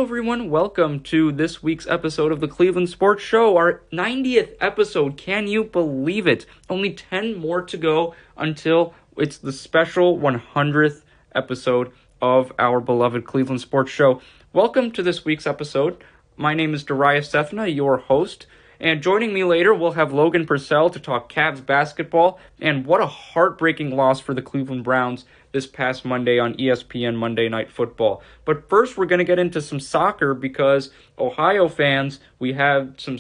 everyone. Welcome to this week's episode of the Cleveland Sports Show, our 90th episode. Can you believe it? Only 10 more to go until it's the special 100th episode of our beloved Cleveland Sports Show. Welcome to this week's episode. My name is Darius Sethna, your host, and joining me later we'll have Logan Purcell to talk Cavs basketball, and what a heartbreaking loss for the Cleveland Browns this past Monday on ESPN Monday Night Football. But first, we're going to get into some soccer because Ohio fans, we had a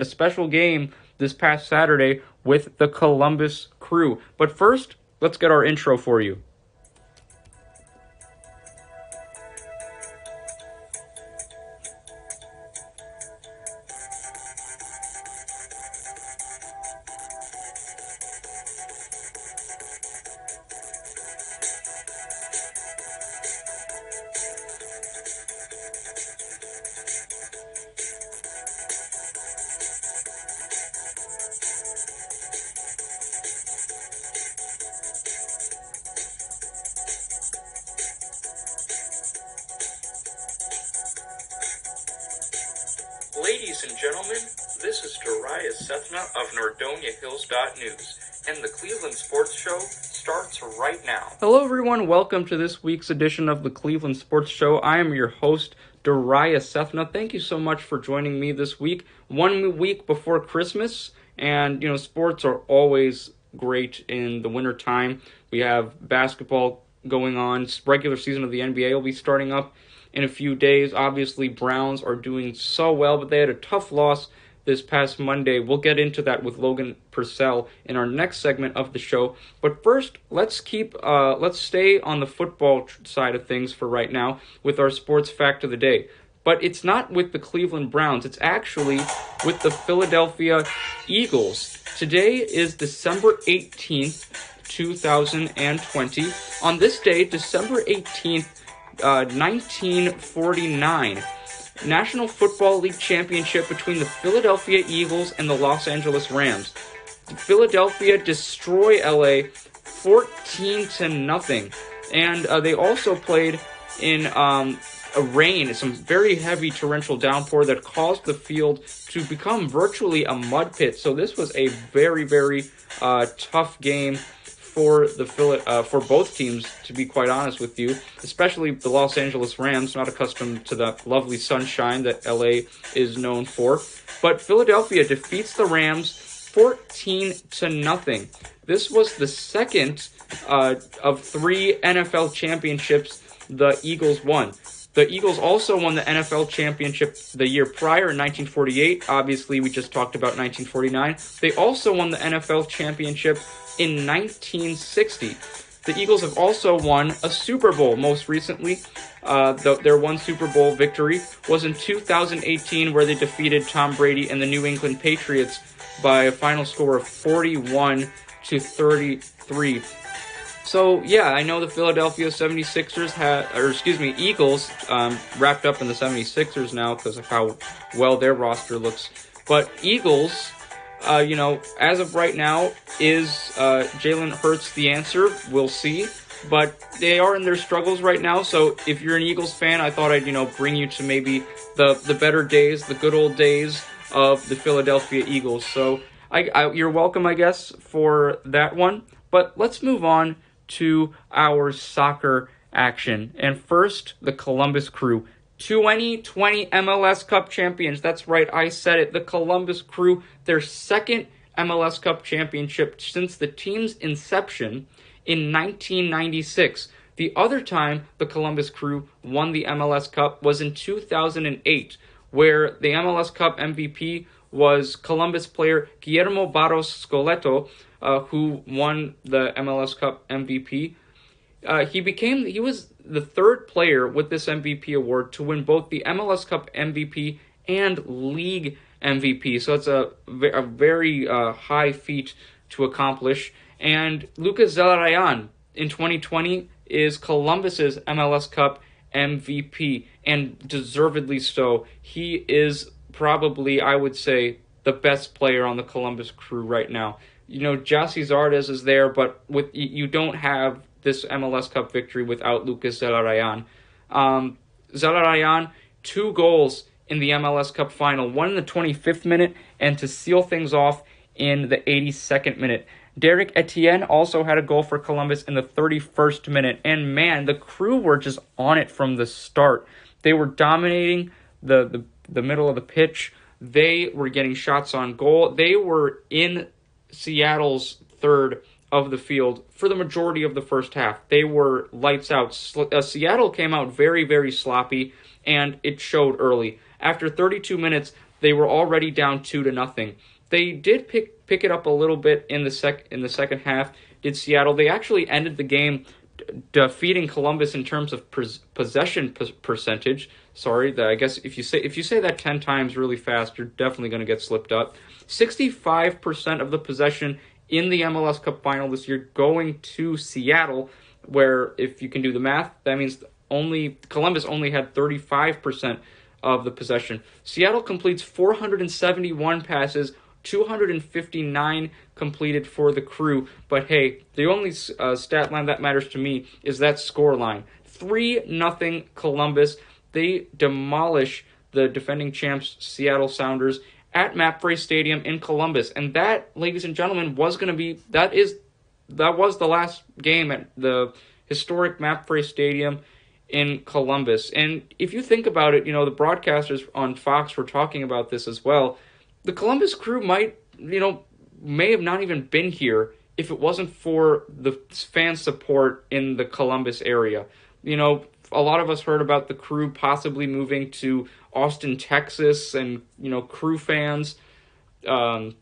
special game this past Saturday with the Columbus Crew. But first, let's get our intro for you. Ladies and gentlemen, this is Darius Sethna of NordoniaHills.News, and the Cleveland Sports Show starts right now. Hello everyone, welcome to this week's edition of the Cleveland Sports Show. I am your host, Darius Sethna. Thank you so much for joining me this week. 1 week before Christmas, and sports are always great in the winter time. We have basketball going on. Regular season of the NBA will be starting up in a few days. Obviously, Browns are doing so well, but they had a tough loss this past Monday. We'll get into that with Logan Purcell in our next segment of the show. But first, let's stay on the football side of things for right now with our sports fact of the day. But it's not with the Cleveland Browns. It's actually with the Philadelphia Eagles. Today is December 18th, 2020. On this day, December 18th, 1949, National Football League championship between the Philadelphia Eagles and the Los Angeles Rams. Philadelphia destroy LA 14-0, and they also played in a rain, some very heavy torrential downpour that caused the field to become virtually a mud pit. So this was a very, very tough game for both teams, to be quite honest with you, especially the Los Angeles Rams, not accustomed to the lovely sunshine that LA is known for. But Philadelphia defeats the Rams 14-0. This was the second of 3 NFL championships the Eagles won. The Eagles also won the NFL championship the year prior in 1948. Obviously, we just talked about 1949. They also won the NFL championship in 1960. The Eagles have also won a Super Bowl most recently. Their one Super Bowl victory was in 2018, where they defeated Tom Brady and the New England Patriots by a final score of 41-33. So, yeah, I know the Philadelphia 76ers Eagles wrapped up in the 76ers now because of how well their roster looks. But Eagles, as of right now, is Jalen Hurts the answer? We'll see. But they are in their struggles right now, so if you're an Eagles fan, I thought I'd, bring you to maybe the better days, the good old days of the Philadelphia Eagles. So you're welcome, I guess, for that one. But let's move on to our soccer action. And first, the Columbus Crew. 2020 MLS Cup Champions. That's right, I said it. The Columbus Crew, their second MLS Cup Championship since the team's inception in 1996. The other time the Columbus Crew won the MLS Cup was in 2008, where the MLS Cup MVP was Columbus player Guillermo Barros Scoleto, who won the MLS Cup MVP. He was the third player with this MVP award to win both the MLS Cup MVP and League MVP. So it's a very high feat to accomplish. And Lucas Zelarayan in 2020 is Columbus's MLS Cup MVP, and deservedly so. He is probably, I would say, the best player on the Columbus Crew right now. Gyasi Zardes is there, but you don't have this MLS Cup victory without Lucas Zelarayan. Zelarayan, 2 goals in the MLS Cup final, one in the 25th minute, and to seal things off in the 82nd minute. Derek Etienne also had a goal for Columbus in the 31st minute. And man, the Crew were just on it from the start. They were dominating the middle of the pitch. They were getting shots on goal. They were in Seattle's third of the field for the majority of the first half. They were lights out. Seattle came out very, very sloppy, and it showed early. After 32 minutes, they were already down 2-0. They did pick it up a little bit in the second half. Did Seattle? They actually ended the game defeating Columbus in terms of possession percentage. Sorry, I guess if you say that 10 times really fast, you're definitely going to get slipped up. 65% of the possession in the MLS Cup final this year going to Seattle, where if you can do the math, that means Columbus only had 35% of the possession. Seattle completes 471 passes, 259 completed for the Crew. But hey, the only stat line that matters to me is that score line. 3-0 Columbus. They demolish the defending champs Seattle Sounders at MAPFRE Stadium in Columbus. And that, ladies and gentlemen, was the last game at the historic MAPFRE Stadium in Columbus. And if you think about it, the broadcasters on Fox were talking about this as well. The Columbus Crew may have not even been here if it wasn't for the fan support in the Columbus area. A lot of us heard about the Crew possibly moving to Austin, Texas, and, Crew fans, said,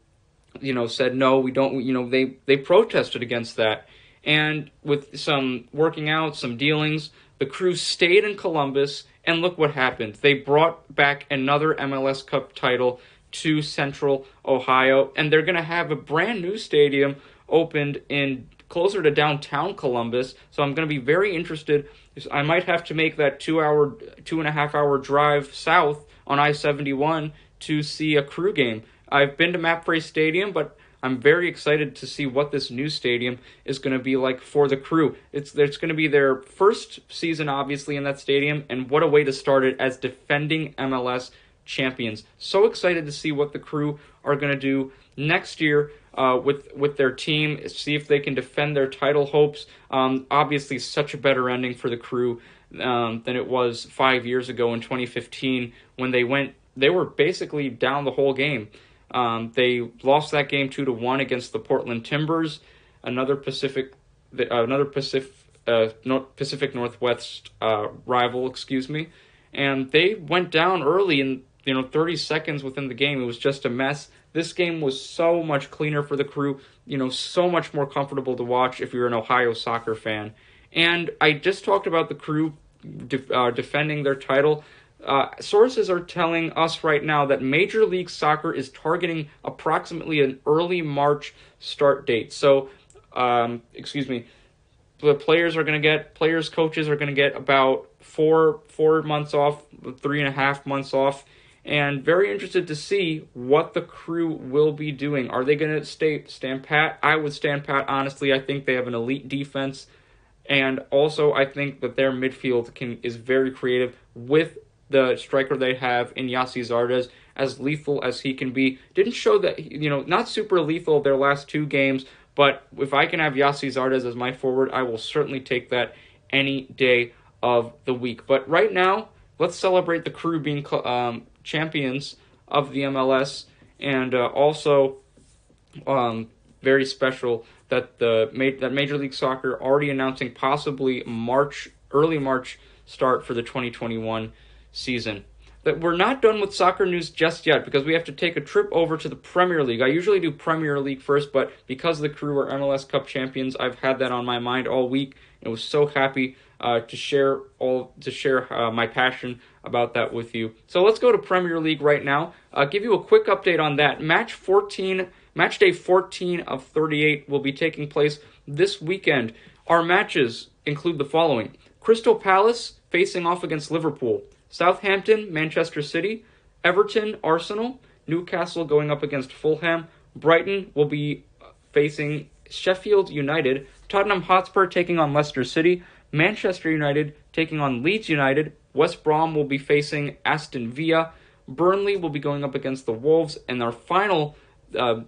no, we don't, they protested against that. And with some working out, some dealings, the Crew stayed in Columbus, and look what happened. They brought back another MLS Cup title to Central Ohio, and they're going to have a brand new stadium opened in closer to downtown Columbus. So I'm going to be very interested. I might have to make that 2.5 hour drive south on I-71 to see a Crew game. I've been to MAPFRE Stadium, but I'm very excited to see what this new stadium is going to be like for the Crew. It's going to be their first season, obviously, in that stadium, and what a way to start it as defending MLS champions. So excited to see what the Crew are going to do next year with their team, see if they can defend their title hopes. Obviously, such a better ending for the Crew than it was 5 years ago in 2015 when they were basically down the whole game. They lost that game 2-1 against the Portland Timbers, another Pacific Northwest rival, and they went down early in 30 seconds within the game. It was just a mess. This game was so much cleaner for the Crew, so much more comfortable to watch if you're an Ohio soccer fan. And I just talked about the Crew defending their title. Sources are telling us right now that Major League Soccer is targeting approximately an early March start date. So, the coaches are going to get about 4 months off, 3.5 months off, and very interested to see what the Crew will be doing. Are they going to stand pat? I would stand pat, honestly. I think they have an elite defense, and also I think that their midfield is very creative with the striker they have in Yassi Zardes, as lethal as he can be. Didn't show that, not super lethal their last 2 games, but if I can have Yassi Zardes as my forward, I will certainly take that any day of the week. But right now, let's celebrate the Crew being champions of the MLS, and also very special that that Major League Soccer already announcing possibly early March start for the 2021 season. That we're not done with soccer news just yet because we have to take a trip over to the Premier League. I usually do Premier League first, but because the Crew are MLS Cup champions, I've had that on my mind all week. I was so happy to share my passion about that with you. So let's go to Premier League right now. I'll give you a quick update on that. Match day 14 of 38 will be taking place this weekend. Our matches include the following: Crystal Palace facing off against Liverpool, Southampton, Manchester City, Everton, Arsenal, Newcastle going up against Fulham, Brighton will be facing Sheffield United, Tottenham Hotspur taking on Leicester City, Manchester United taking on Leeds United. West Brom will be facing Aston Villa. Burnley will be going up against the Wolves. And our final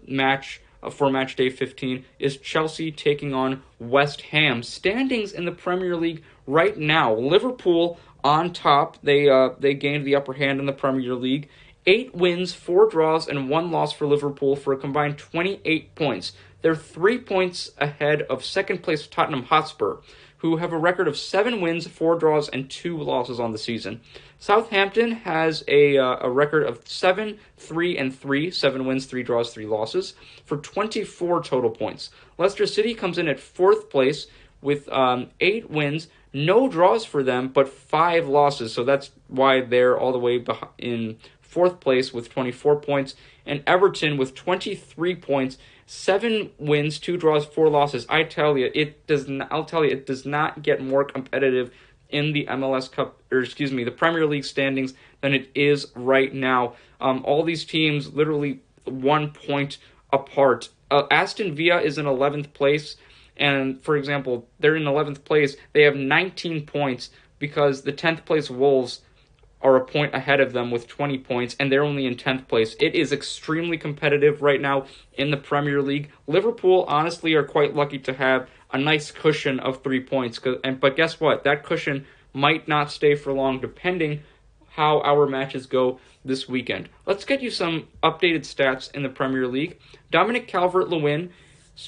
match for match day 15 is Chelsea taking on West Ham. Standings in the Premier League right now. Liverpool on top. They gained the upper hand in the Premier League. 8 wins, 4 draws, and 1 loss for Liverpool for a combined 28 points. They're 3 points ahead of second place Tottenham Hotspur, who have a record of 7 wins, 4 draws, and 2 losses on the season. Southampton has a record of 7-3-3, 7 wins, 3 draws, 3 losses, for 24 total points. Leicester City comes in at 4th place with 8 wins, no draws for them, but 5 losses. So that's why they're all the way in 4th place with 24 points. And Everton with 23 points, 7 wins, 2 draws, 4 losses. I'll tell you, it does not get more competitive in the MLS Cup, the Premier League standings than it is right now. All these teams literally 1 point apart. Aston Villa is in 11th place, and for example, they're in 11th place. They have 19 points because the 10th place Wolves are a point ahead of them with 20 points, and they're only in 10th place. It is extremely competitive right now in the Premier League. Liverpool, honestly, are quite lucky to have a nice cushion of 3 points. But guess what? That cushion might not stay for long, depending how our matches go this weekend. Let's get you some updated stats in the Premier League. Dominic Calvert-Lewin,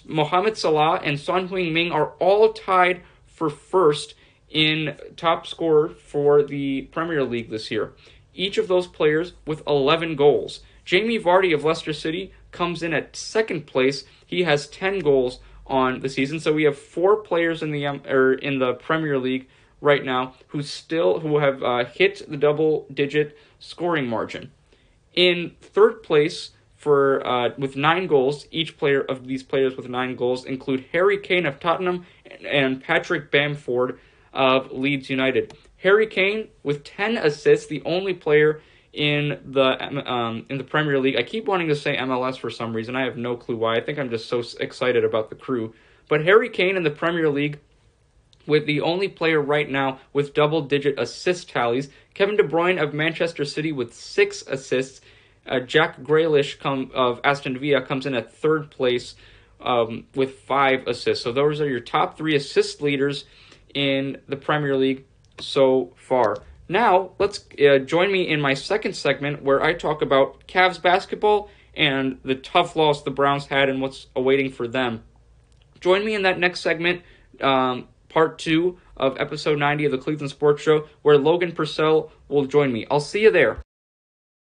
Mohamed Salah, and Son Heung-min are all tied for first in top scorer for the Premier League this year. Each of those players with 11 goals. Jamie Vardy of Leicester City comes in at 2nd place. He has 10 goals on the season. So we have 4 players in the Premier League right now who have hit the double-digit scoring margin. In 3rd place with 9 goals, each player of these players with 9 goals include Harry Kane of Tottenham and Patrick Bamford of Leeds United. Harry Kane with 10 assists, the only player in the Premier League. I keep wanting to say MLS for some reason. I have no clue why. I think I'm just so excited about the crew. But Harry Kane in the Premier League with the only player right now with double-digit assist tallies. Kevin De Bruyne of Manchester City with 6 assists. Jack Grealish of Aston Villa comes in at 3rd place with 5 assists. So those are your top 3 assist leaders in the Premier League so far. Now, let's join me in my second segment where I talk about Cavs basketball and the tough loss the Browns had and what's awaiting for them. Join me in that next segment, part 2 of episode 90 of the Cleveland Sports Show, where Logan Purcell will join me. I'll see you there.